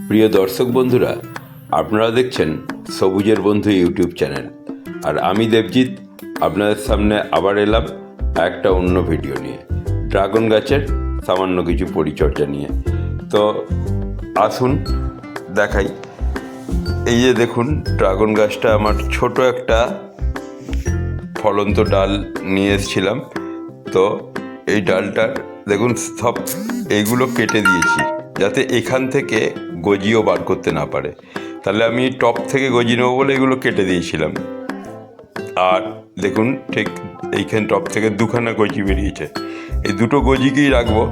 প্রিয় দর্শক বন্ধুরা, আপনারা দেখছেন সবুজের বন্ধু ইউটিউব চ্যানেল। আর আমি দেবজিৎ আপনাদের সামনে আবার এলাম একটা অন্য ভিডিও নিয়ে, ড্রাগন গাছের সামান্য কিছু পরিচর্যা নিয়ে। তো আসুন দেখাই। এই যে দেখুন, ড্রাগন গাছটা আমার ছোট একটা ফলন্ত ডাল নিয়ে এসেছিলাম। তো এই ডালটার দেখুন সব এইগুলো কেটে দিয়েছি, যাতে এখান থেকে গজিও বার করতে না পারে। তাহলে আমি টপ থেকে গজি নেবো বলে এগুলো কেটে দিয়েছিলাম। আর দেখুন ঠিক এইখানে টপ থেকে দুখানা গজি বেরিয়েছে। এই দুটো গজিকেই রাখবো,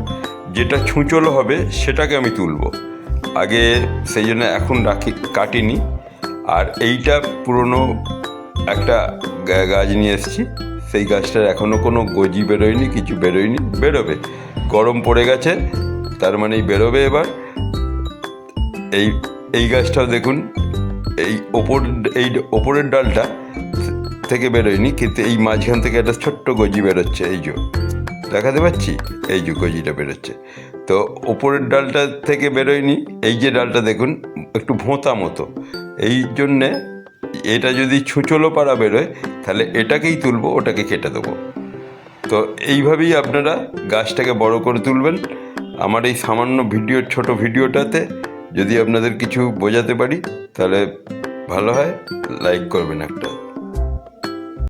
যেটা ছুঁচলো হবে সেটাকে আমি তুলবো আগে, সেই জন্য এখন কাটিনি। আর এইটা পুরনো একটা গাছ নিয়ে এসেছি, সেই গাছটার এখনও কোনো গজি বেরোয়নি, কিছু বেরোয়নি, বেরোবে। গরম পড়ে গেছে, তার মানে বেরোবে এবার। এই গাছটাও দেখুন, এই ওপরের ডালটা থেকে বেরোয়নি, কিন্তু এই মাঝখান থেকে একটা ছোট্ট গজি বেরোচ্ছে। এই যে দেখাতে পাচ্ছি, এই যে গজিটা বেরোচ্ছে। তো ওপরের ডালটা থেকে বেরোয়নি, এই যে ডালটা দেখুন একটু ভোঁতা মতো। এই জন্যে এটা যদি ছুঁচলো পাড়া বেরোয়, তাহলে এটাকেই তুলবো, ওটাকে কেটে দেবো। তো এইভাবেই আপনারা গাছটাকে বড় করে তুলবেন। আমার এই সামান্য ছোট ভিডিওটাতে যদি আপনাদের কিছু বোঝাতে পারি তাহলে ভালো হয়। লাইক করবেন একটা।